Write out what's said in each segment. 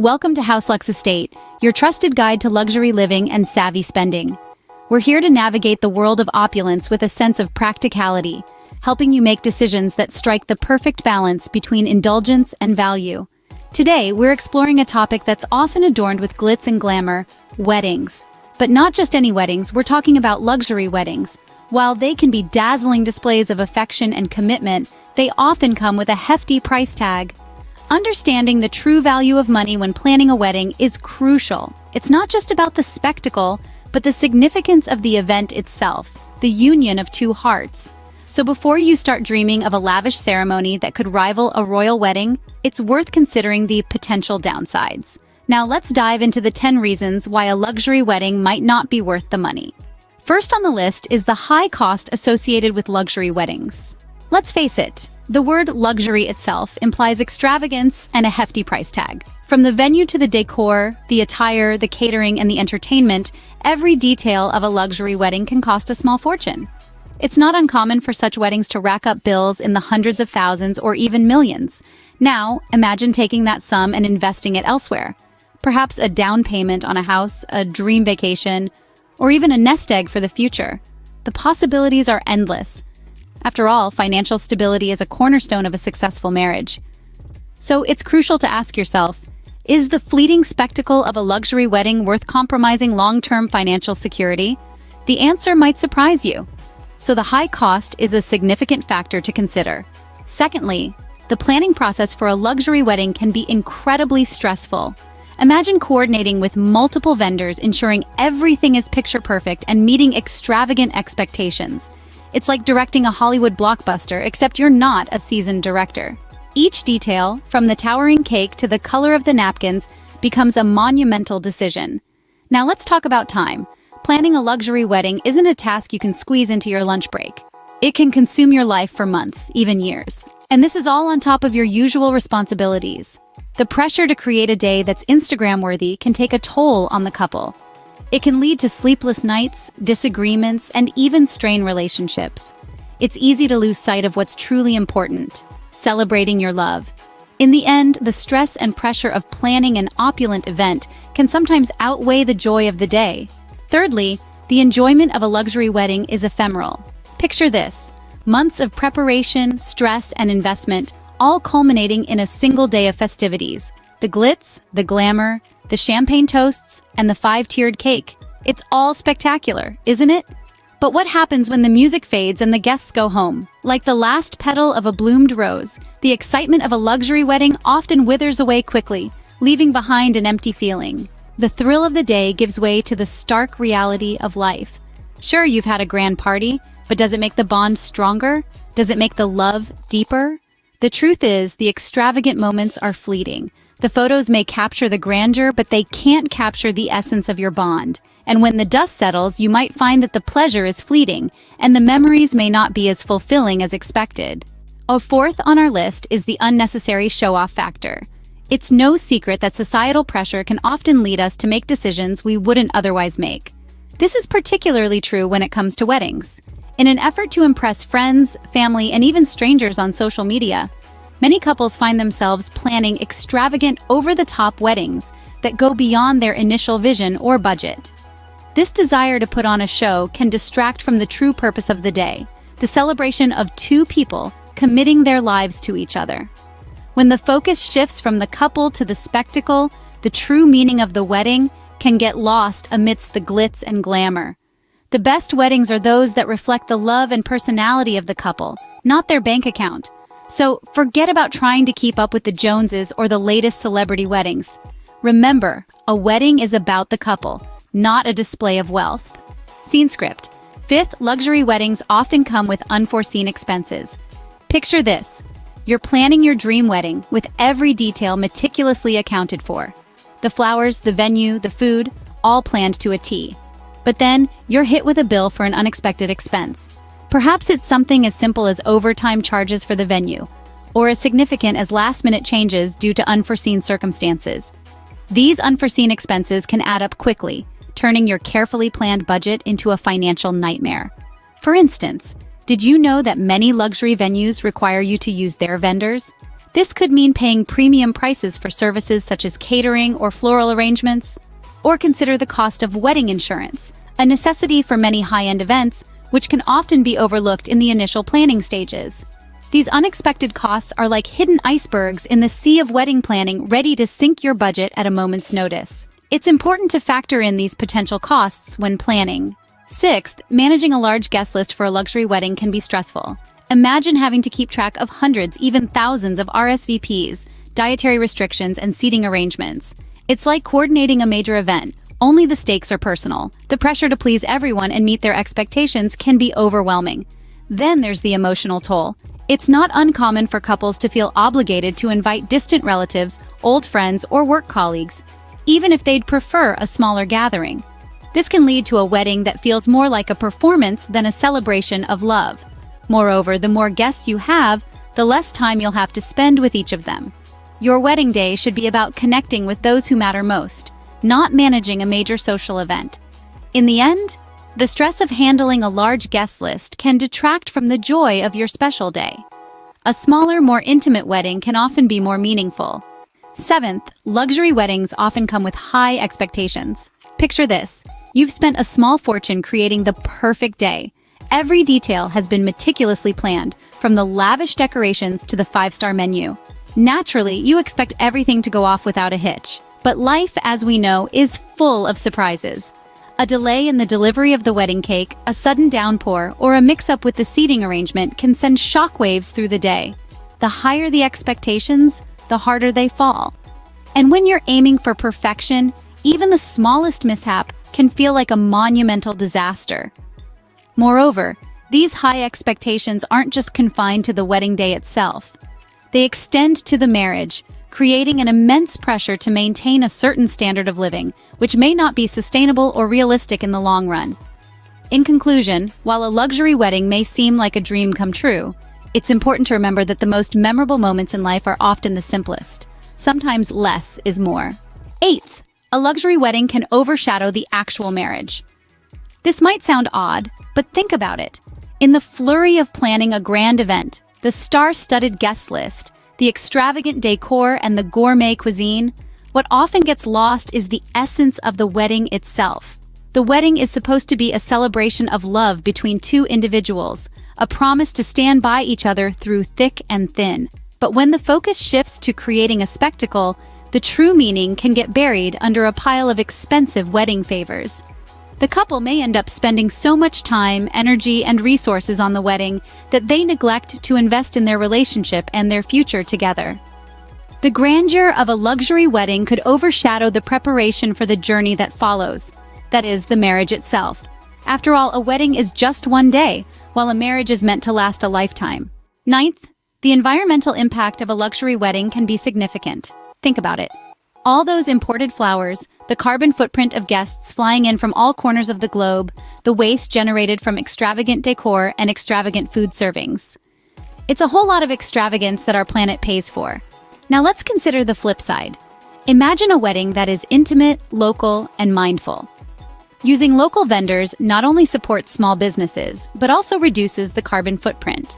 Welcome to House Lux Estate, your trusted guide to luxury living and savvy spending. We're here to navigate the world of opulence with a sense of practicality, helping you make decisions that strike the perfect balance between indulgence and value. Today, we're exploring a topic that's often adorned with glitz and glamour: weddings. But not just any weddings, we're talking about luxury weddings. While they can be dazzling displays of affection and commitment, they often come with a hefty price tag. Understanding the true value of money when planning a wedding is crucial. It's not just about the spectacle, but the significance of the event itself, the union of two hearts. So before you start dreaming of a lavish ceremony that could rival a royal wedding, it's worth considering the potential downsides. Now let's dive into the 10 reasons why a luxury wedding might not be worth the money. First on the list is the high cost associated with luxury weddings. Let's face it, the word luxury itself implies extravagance and a hefty price tag. From the venue to the decor, the attire, the catering, and the entertainment, every detail of a luxury wedding can cost a small fortune. It's not uncommon for such weddings to rack up bills in the hundreds of thousands or even millions. Now, imagine taking that sum and investing it elsewhere. Perhaps a down payment on a house, a dream vacation, or even a nest egg for the future. The possibilities are endless. After all, financial stability is a cornerstone of a successful marriage. So it's crucial to ask yourself, is the fleeting spectacle of a luxury wedding worth compromising long-term financial security? The answer might surprise you. So the high cost is a significant factor to consider. Secondly, the planning process for a luxury wedding can be incredibly stressful. Imagine coordinating with multiple vendors, ensuring everything is picture perfect and meeting extravagant expectations. It's like directing a Hollywood blockbuster, except you're not a seasoned director. Each detail, from the towering cake to the color of the napkins, becomes a monumental decision. Now let's talk about time. Planning a luxury wedding isn't a task you can squeeze into your lunch break. It can consume your life for months, even years. And this is all on top of your usual responsibilities. The pressure to create a day that's Instagram-worthy can take a toll on the couple. It can lead to sleepless nights, disagreements, and even strain relationships. It's easy to lose sight of what's truly important: celebrating your love. In the end, the stress and pressure of planning an opulent event can sometimes outweigh the joy of the day. Thirdly, the enjoyment of a luxury wedding is ephemeral. Picture this: months of preparation, stress, and investment, all culminating in a single day of festivities. The glitz, the glamour, the champagne toasts, and the 5-tiered cake. It's all spectacular, isn't it? But what happens when the music fades and the guests go home? Like the last petal of a bloomed rose, the excitement of a luxury wedding often withers away quickly, leaving behind an empty feeling. The thrill of the day gives way to the stark reality of life. Sure, you've had a grand party, but does it make the bond stronger? Does it make the love deeper? The truth is, the extravagant moments are fleeting. The photos may capture the grandeur, but they can't capture the essence of your bond. And when the dust settles, you might find that the pleasure is fleeting, and the memories may not be as fulfilling as expected. A fourth on our list is the unnecessary show-off factor. It's no secret that societal pressure can often lead us to make decisions we wouldn't otherwise make. This is particularly true when it comes to weddings. In an effort to impress friends, family, and even strangers on social media, many couples find themselves planning extravagant, over-the-top weddings that go beyond their initial vision or budget. This desire to put on a show can distract from the true purpose of the day, the celebration of two people committing their lives to each other. When the focus shifts from the couple to the spectacle, the true meaning of the wedding can get lost amidst the glitz and glamour. The best weddings are those that reflect the love and personality of the couple, not their bank account. So forget about trying to keep up with the Joneses or the latest celebrity weddings. Remember, a wedding is about the couple, not a display of wealth. Scene script. Fifth, luxury weddings often come with unforeseen expenses. Picture this: you're planning your dream wedding with every detail meticulously accounted for. The flowers, the venue, the food, all planned to a T. But then, you're hit with a bill for an unexpected expense. Perhaps it's something as simple as overtime charges for the venue, or as significant as last-minute changes due to unforeseen circumstances. These unforeseen expenses can add up quickly, turning your carefully planned budget into a financial nightmare. For instance, did you know that many luxury venues require you to use their vendors? This could mean paying premium prices for services such as catering or floral arrangements. Or consider the cost of wedding insurance, a necessity for many high-end events, which can often be overlooked in the initial planning stages. These unexpected costs are like hidden icebergs in the sea of wedding planning, ready to sink your budget at a moment's notice. It's important to factor in these potential costs when planning. Sixth, managing a large guest list for a luxury wedding can be stressful. Imagine having to keep track of hundreds, even thousands of RSVPs, dietary restrictions, and seating arrangements. It's like coordinating a major event, only the stakes are personal. The pressure to please everyone and meet their expectations can be overwhelming. Then there's the emotional toll. It's not uncommon for couples to feel obligated to invite distant relatives, old friends, or work colleagues, even if they'd prefer a smaller gathering. This can lead to a wedding that feels more like a performance than a celebration of love. Moreover, the more guests you have, the less time you'll have to spend with each of them. Your wedding day should be about connecting with those who matter most, not managing a major social event. In the end, the stress of handling a large guest list can detract from the joy of your special day. A smaller, more intimate wedding can often be more meaningful. Seventh, luxury weddings often come with high expectations. Picture this. You've spent a small fortune creating the perfect day. Every detail has been meticulously planned, from the lavish decorations to the five-star menu. Naturally, you expect everything to go off without a hitch. But life, as we know, is full of surprises. A delay in the delivery of the wedding cake, a sudden downpour, or a mix-up with the seating arrangement can send shockwaves through the day. The higher the expectations, the harder they fall. And when you're aiming for perfection, even the smallest mishap can feel like a monumental disaster. Moreover, these high expectations aren't just confined to the wedding day itself. They extend to the marriage, creating an immense pressure to maintain a certain standard of living, which may not be sustainable or realistic in the long run. In conclusion, while a luxury wedding may seem like a dream come true, it's important to remember that the most memorable moments in life are often the simplest. Sometimes less is more. Eighth, a luxury wedding can overshadow the actual marriage. This might sound odd, but think about it. In the flurry of planning a grand event, the star-studded guest list, the extravagant decor, and the gourmet cuisine, what often gets lost is the essence of the wedding itself. The wedding is supposed to be a celebration of love between two individuals, a promise to stand by each other through thick and thin. But when the focus shifts to creating a spectacle, the true meaning can get buried under a pile of expensive wedding favors. The couple may end up spending so much time, energy, and resources on the wedding that they neglect to invest in their relationship and their future together. The grandeur of a luxury wedding could overshadow the preparation for the journey that follows, that is, the marriage itself. After all, a wedding is just one day, while a marriage is meant to last a lifetime. Ninth, the environmental impact of a luxury wedding can be significant. Think about it. All those imported flowers, the carbon footprint of guests flying in from all corners of the globe, the waste generated from extravagant decor and extravagant food servings. It's a whole lot of extravagance that our planet pays for. Now let's consider the flip side. Imagine a wedding that is intimate, local, and mindful. Using local vendors not only supports small businesses, but also reduces the carbon footprint.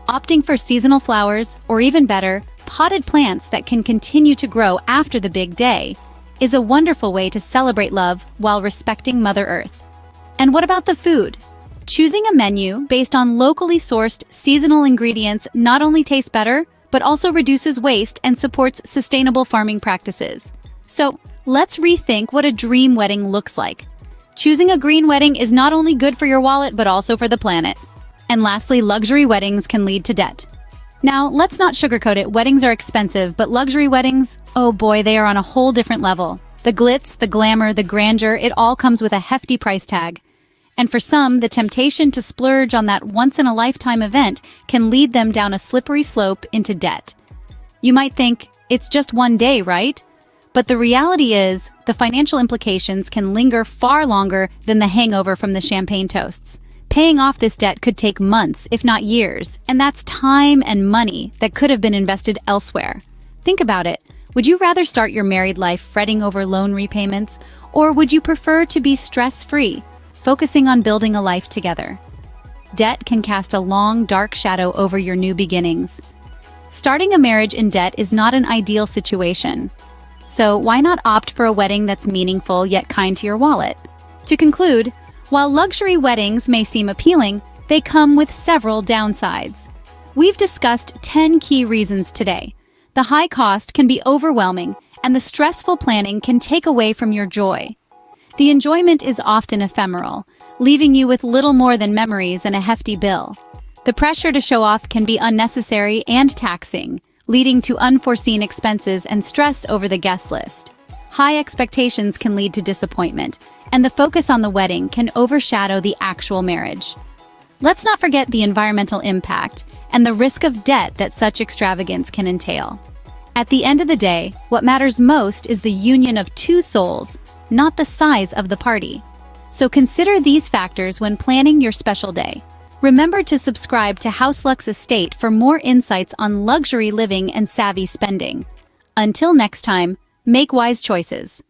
Opting for seasonal flowers, or even better, potted plants that can continue to grow after the big day, is a wonderful way to celebrate love while respecting Mother Earth. And what about the food? Choosing a menu based on locally sourced seasonal ingredients not only tastes better, but also reduces waste and supports sustainable farming practices. So, let's rethink what a dream wedding looks like. Choosing a green wedding is not only good for your wallet, but also for the planet. And lastly, luxury weddings can lead to debt. Now, let's not sugarcoat it. Weddings are expensive, but luxury weddings, oh boy, they are on a whole different level. The glitz, the glamour, the grandeur, it all comes with a hefty price tag. And for some, the temptation to splurge on that once-in-a-lifetime event can lead them down a slippery slope into debt. You might think, it's just one day, right? But the reality is, the financial implications can linger far longer than the hangover from the champagne toasts. Paying off this debt could take months, if not years, and that's time and money that could have been invested elsewhere. Think about it. Would you rather start your married life fretting over loan repayments, or would you prefer to be stress-free, focusing on building a life together? Debt can cast a long, dark shadow over your new beginnings. Starting a marriage in debt is not an ideal situation. So why not opt for a wedding that's meaningful yet kind to your wallet? To conclude, while luxury weddings may seem appealing, they come with several downsides. We've discussed 10 key reasons today. The high cost can be overwhelming, and the stressful planning can take away from your joy. The enjoyment is often ephemeral, leaving you with little more than memories and a hefty bill. The pressure to show off can be unnecessary and taxing, leading to unforeseen expenses and stress over the guest list. High expectations can lead to disappointment, and the focus on the wedding can overshadow the actual marriage. Let's not forget the environmental impact and the risk of debt that such extravagance can entail. At the end of the day, what matters most is the union of two souls, not the size of the party. So consider these factors when planning your special day. Remember to subscribe to HouseLuxe Estate for more insights on luxury living and savvy spending. Until next time, make wise choices.